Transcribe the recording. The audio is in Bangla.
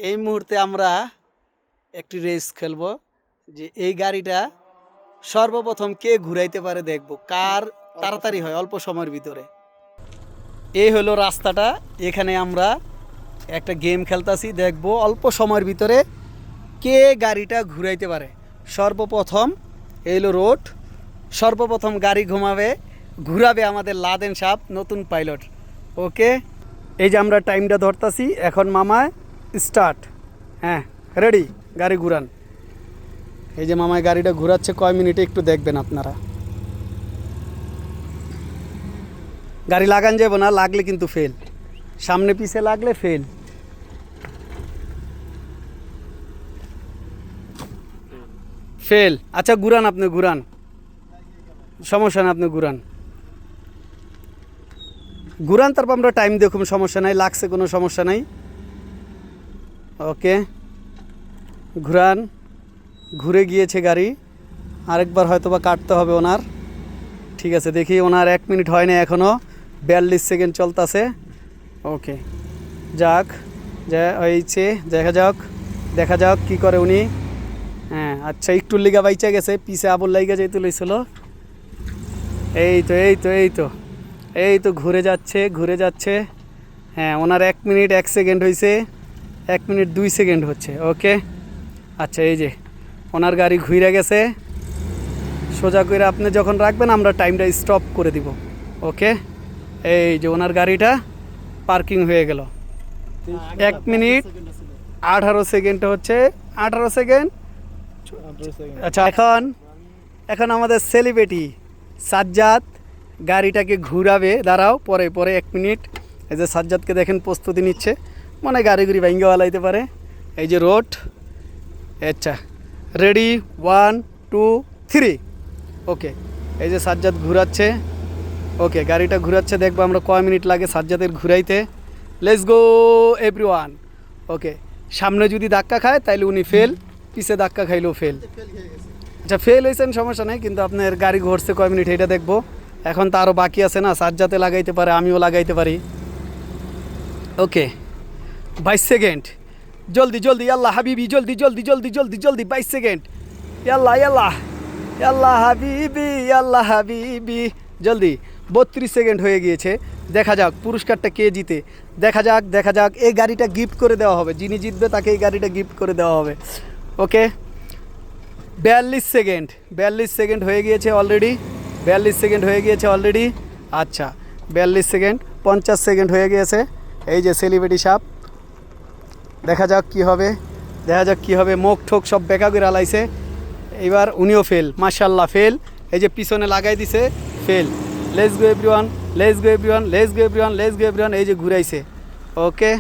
এই মুহূর্তে আমরা একটি রেস খেলবো যে এই গাড়িটা সর্বপ্রথম কে ঘুরাইতে পারে দেখব কার তাড়াতাড়ি হয় অল্প সময়ের ভিতরে। এই হলো রাস্তাটা, এখানে আমরা একটা গেম খেলতাছি, দেখব অল্প সময়ের ভিতরে কে গাড়িটা ঘুরাইতে পারে। সর্বপ্রথম এই হলো রোড, সর্বপ্রথম গাড়ি ঘুরাবে আমাদের লাদেন সাহেব, নতুন পাইলট। ওকে, এই যে আমরা টাইমটা ধরতাছি এখন, মামায় স্টার্ট। হ্যাঁ রেডি, গাড়ি ঘুরান। এই যে মামায় গাড়িটা ঘুরাচ্ছে, কয় মিনিটে একটু দেখবেন আপনারা। গাড়ি লাগান যাব না, লাগলে কিন্তু ফেল, সামনে পিছে লাগলে ফেল। ফেল, আচ্ছা ঘুরান, আপনি ঘুরান, সমস্যা না, আপনি ঘুরান ঘুরান, তারপর আমরা টাইম দেখুন, সমস্যা নাই, লাগছে কোনো সমস্যা নাই। ওকে ঘুরান, ঘুরে গিয়েছে গাড়ি, আরেকবার হয়তো বা কাটতে হবে ওনার। ঠিক আছে, দেখি ওনার 1 মিনিট হয় না এখনও, 42 সেকেন্ড চলতেছে। ওকে যাক, যা হয়েছে দেখা যাক কী করে উনি। হ্যাঁ আচ্ছা, একটু লিগা বাইচা গেছে, পিছে আবুল লাইগা যেতে লইছিল। এই তো ঘুরে যাচ্ছে। হ্যাঁ ওনার 1 মিনিট 1 সেকেন্ড হয়েছে, 1 মিনিট 2 সেকেন্ড হচ্ছে। ওকে আচ্ছা, এই যে ওনার গাড়ি ঘুরে গেছে। সোজা করে আপনি যখন রাখবেন আমরা টাইমটা স্টপ করে দিব। ওকে, এই যে ওনার গাড়িটা পার্কিং হয়ে গেল। 1 মিনিট 18 সেকেন্ড হচ্ছে, 18 সেকেন্ড। আচ্ছা এখন আমাদের সেলিব্রিটি সাজ্জাদ গাড়িটাকে ঘুরাবে। দাঁড়াও, পরে 1 মিনিট। এই যে সাজ্জাদকে দেখেন প্রস্তুতি নিচ্ছে, মানে গাড়ি ভাঙ্গে ওয়ালাইতে পারে। এই যে রোড, আচ্ছা রেডি 1 2 3। ওকে, এই যে সাজ্জাদ ঘুরাচ্ছে। ওকে গাড়িটা ঘুরাচ্ছে, দেখবো আমরা কয় মিনিট লাগে সাজ্জাদের ঘুরাইতে। Let's go everyone. ওকে, সামনে যদি ধাক্কা খায় তাইলে উনি ফেল, পিছে ধাক্কা খাইলেও ফেল। আচ্ছা ফেল হয়েছেন সমস্যা নেই, কিন্তু আপনার গাড়ি ঘুরছে কয় মিনিট এটা দেখবো। এখন তো আরও বাকি আছে না, সাজ্জাতে লাগাইতে পারে, আমিও লাগাইতে পারি। ওকে 22 সেকেন্ড, জলদি আল্লাহ হাবিবি, জলদি 22 সেকেন্ড, আল্লাহ হাবিবি জলদি। 32 সেকেন্ড হয়ে গিয়েছে। দেখা যাক পুরস্কারটা কে জিতে, দেখা যাক। এই গাড়িটা গিফট করে দেওয়া হবে, যিনি জিতবে তাকে এই গাড়িটা গিফট করে দেওয়া হবে। ওকে 42 সেকেন্ড হয়ে গিয়েছে অলরেডি, 42 সেকেন্ড হয়ে গিয়েছে অলরেডি। আচ্ছা 42 সেকেন্ড, 50 সেকেন্ড হয়ে গিয়েছে। এই যে সেলিব্রিটি সাপ, দেখা যাক কি হবে। মুখ ঠোক সব বেকা করে আলাইছে। এবার উনিও ফেল, মাশাল্লাহ ফেল। এই যে পিছনে লাগাই দিছে, ফেল। Let's go everyone. এই যে ঘুরাইছে। ওকে